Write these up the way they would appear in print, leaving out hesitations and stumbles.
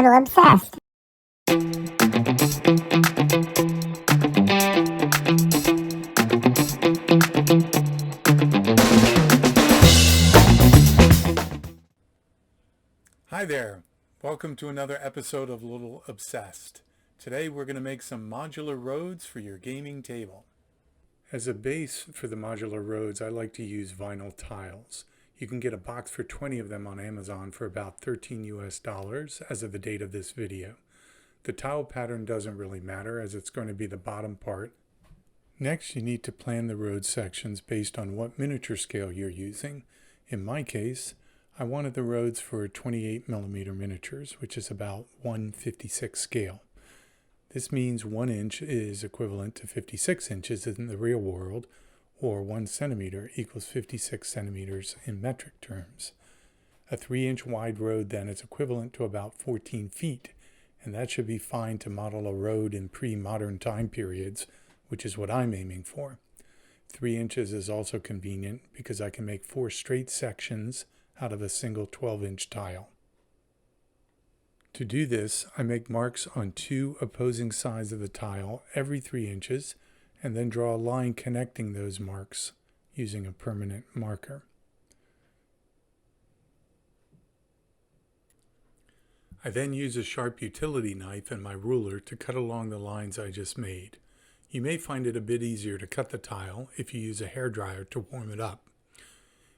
little obsessed. Hi there, welcome to another episode of Little Obsessed. Today we're going to make some modular roads for your gaming table. As a base for the modular roads, I like to use vinyl tiles. You can get a box for 20 of them on Amazon for about $13 US as of the date of this video. The tile pattern doesn't really matter as it's going to be the bottom part. Next, you need to plan the road sections based on what miniature scale you're using. In my case, I wanted the roads for 28mm miniatures, which is about 1/56 scale. This means 1 inch is equivalent to 56 inches in the real world, or 1 centimeter equals 56 centimeters in metric terms. A 3-inch wide road then is equivalent to about 14 feet, and that should be fine to model a road in pre-modern time periods, which is what I'm aiming for. 3 inches is also convenient because I can make 4 straight sections out of a single 12-inch tile. To do this, I make marks on 2 opposing sides of the tile every 3 inches and then draw a line connecting those marks using a permanent marker. I then use a sharp utility knife and my ruler to cut along the lines I just made. You may find it a bit easier to cut the tile if you use a hairdryer to warm it up.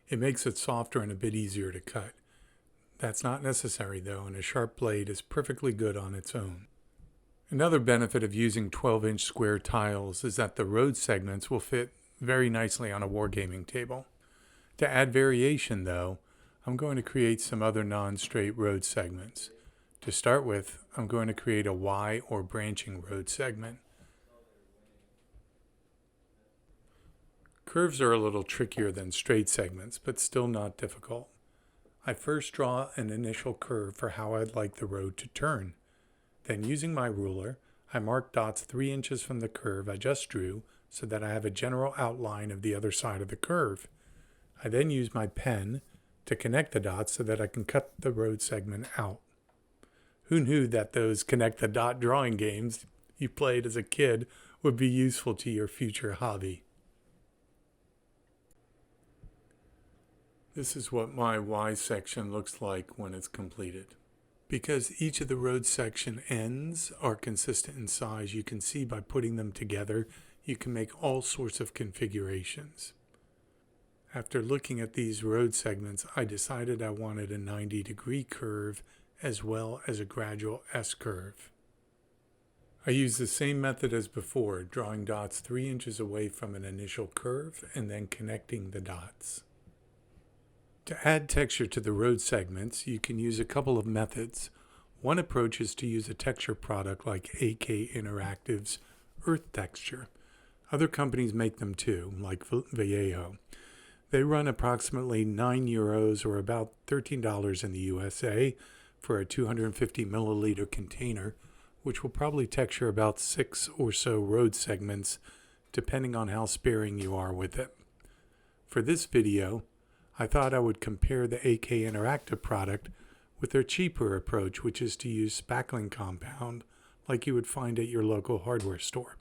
It makes it softer and a bit easier to cut. That's not necessary though, and a sharp blade is perfectly good on its own. Another benefit of using 12-inch square tiles is that the road segments will fit very nicely on a wargaming table. To add variation though, I'm going to create some other non-straight road segments. To start with, I'm going to create a Y or branching road segment. Curves are a little trickier than straight segments, but still not difficult. I first draw an initial curve for how I'd like the road to turn. Then using my ruler, I mark dots 3 inches from the curve I just drew so that I have a general outline of the other side of the curve. I then use my pen to connect the dots so that I can cut the road segment out. Who knew that those connect the dot drawing games you played as a kid would be useful to your future hobby? This is what my Y section looks like when it's completed. Because each of the road section ends are consistent in size, you can see by putting them together, you can make all sorts of configurations. After looking at these road segments, I decided I wanted a 90-degree curve as well as a gradual S-curve. I use the same method as before, drawing dots 3 inches away from an initial curve and then connecting the dots. To add texture to the road segments, you can use a couple of methods. One approach is to use a texture product like AK Interactive's Earth Texture. Other companies make them too, like Vallejo. They run approximately €9 or about $13 in the USA for a 250 milliliter container, which will probably texture about 6 or so road segments, depending on how sparing you are with it. For this video, I thought I would compare the AK Interactive product with their cheaper approach, which is to use spackling compound like you would find at your local hardware store.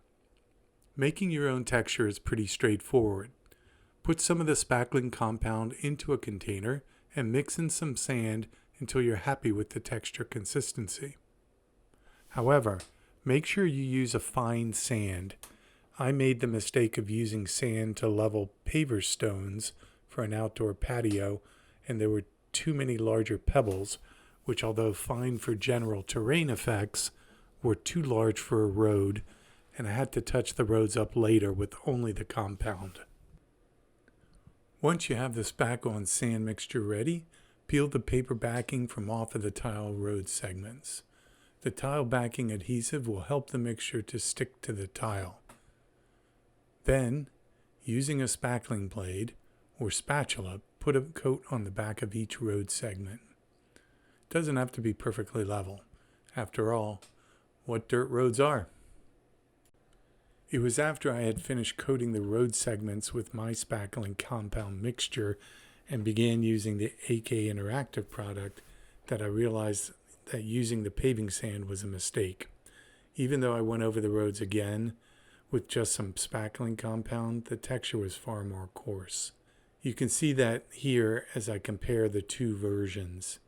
Making your own texture is pretty straightforward. Put some of the spackling compound into a container and mix in some sand until you're happy with the texture consistency. However, make sure you use a fine sand. I made the mistake of using sand to level paver stones for an outdoor patio, and there were too many larger pebbles, which although fine for general terrain effects, were too large for a road, and I had to touch the roads up later with only the compound. Once you have the spackle and sand mixture ready, peel the paper backing from off of the tile road segments. The tile backing adhesive will help the mixture to stick to the tile. Then, using a spackling blade or spatula, put a coat on the back of each road segment. It doesn't have to be perfectly level. After all, what dirt roads are? It was after I had finished coating the road segments with my spackling compound mixture and began using the AK Interactive product that I realized that using the paving sand was a mistake. Even though I went over the roads again with just some spackling compound, the texture was far more coarse. You can see that here as I compare the two versions.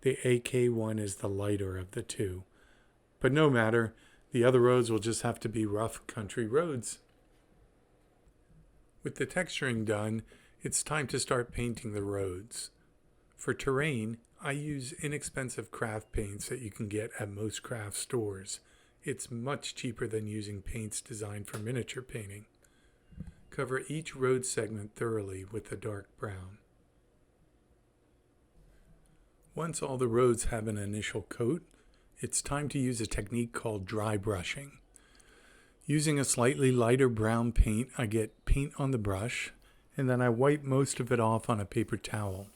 The AK one is the lighter of the two. But no matter, the other roads will just have to be rough country roads. With the texturing done, it's time to start painting the roads. For terrain, I use inexpensive craft paints that you can get at most craft stores. It's much cheaper than using paints designed for miniature painting. Cover each road segment thoroughly with a dark brown. Once all the roads have an initial coat, it's time to use a technique called dry brushing. Using a slightly lighter brown paint, I get paint on the brush, and then I wipe most of it off on a paper towel.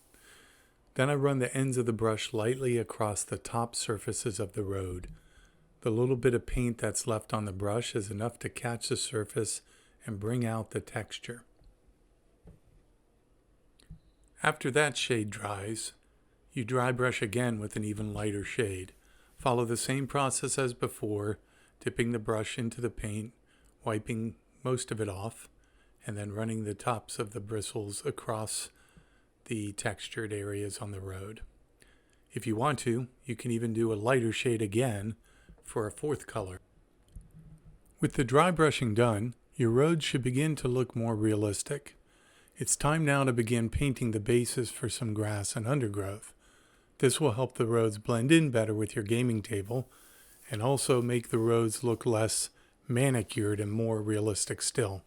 Then I run the ends of the brush lightly across the top surfaces of the road. The little bit of paint that's left on the brush is enough to catch the surface and bring out the texture. After that shade dries, you dry brush again with an even lighter shade. Follow the same process as before, dipping the brush into the paint, wiping most of it off, and then running the tops of the bristles across the textured areas on the road. If you want to, you can even do a lighter shade again for a fourth color. With the dry brushing done, your road should begin to look more realistic. It's time now to begin painting the bases for some grass and undergrowth. This will help the roads blend in better with your gaming table and also make the roads look less manicured and more realistic still.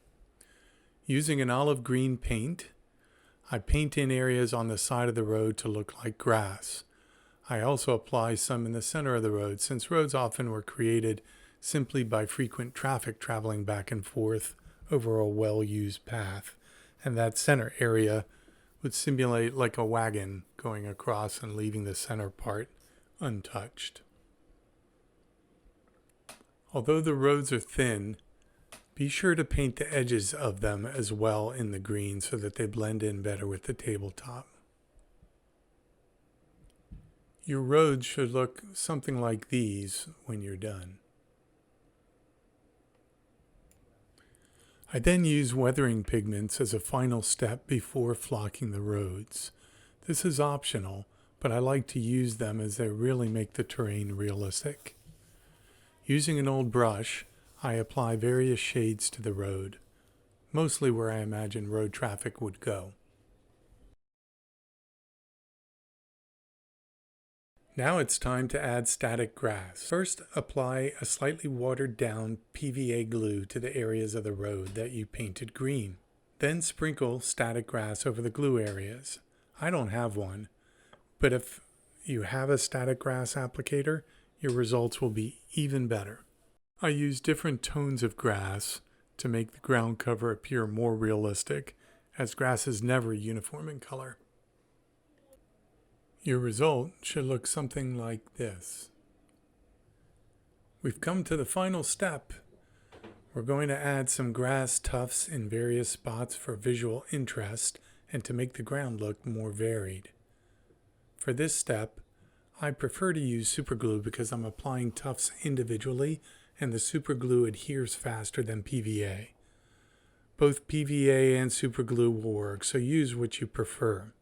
Using an olive green paint, I paint in areas on the side of the road to look like grass. I also apply some in the center of the road, since roads often were created simply by frequent traffic traveling back and forth over a well-used path, and that center area would simulate like a wagon going across and leaving the center part untouched. Although the roads are thin, be sure to paint the edges of them as well in the green so that they blend in better with the tabletop. Your roads should look something like these when you're done. I then use weathering pigments as a final step before flocking the roads. This is optional, but I like to use them as they really make the terrain realistic. Using an old brush, I apply various shades to the road, mostly where I imagine road traffic would go. Now it's time to add static grass. First, apply a slightly watered down PVA glue to the areas of the road that you painted green. Then sprinkle static grass over the glue areas. I don't have one, but if you have a static grass applicator, your results will be even better. I use different tones of grass to make the ground cover appear more realistic, as grass is never uniform in color. Your result should look something like this. We've come to the final step. We're going to add some grass tufts in various spots for visual interest and to make the ground look more varied. For this step, I prefer to use superglue because I'm applying tufts individually and the superglue adheres faster than PVA. Both PVA and superglue will work, so use what you prefer.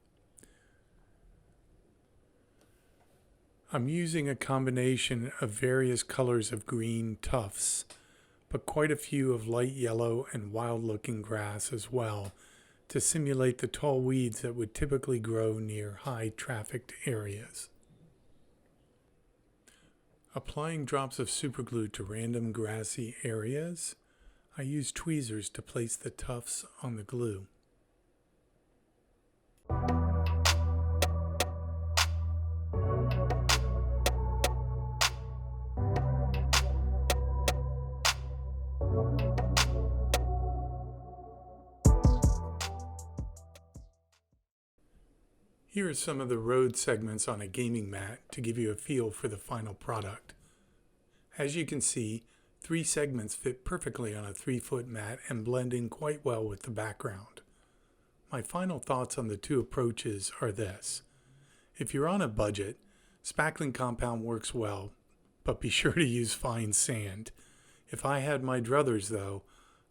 I'm using a combination of various colors of green tufts, but quite a few of light yellow and wild-looking grass as well, to simulate the tall weeds that would typically grow near high-trafficked areas. Applying drops of superglue to random grassy areas, I use tweezers to place the tufts on the glue. Here are some of the road segments on a gaming mat to give you a feel for the final product. As you can see, 3 segments fit perfectly on a 3-foot mat and blend in quite well with the background. My final thoughts on the 2 approaches are this. If you're on a budget, Spackling compound works well, but be sure to use fine sand. If I had my druthers though,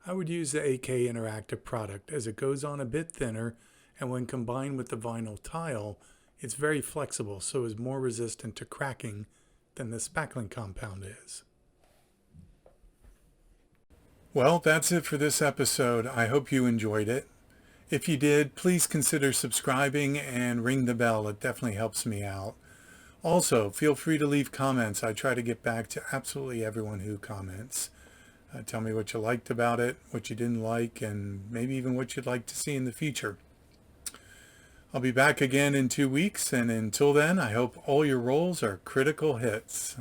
I would use the AK Interactive product as it goes on a bit thinner, and when combined with the vinyl tile, it's very flexible, so is more resistant to cracking than the spackling compound is. Well, that's it for this episode. I hope you enjoyed it. If you did, please consider subscribing and ring the bell. It definitely helps me out. Also, feel free to leave comments. I try to get back to absolutely everyone who comments. Tell me what you liked about it, what you didn't like, and maybe even what you'd like to see in the future. I'll be back again in 2 weeks, and until then, I hope all your rolls are critical hits.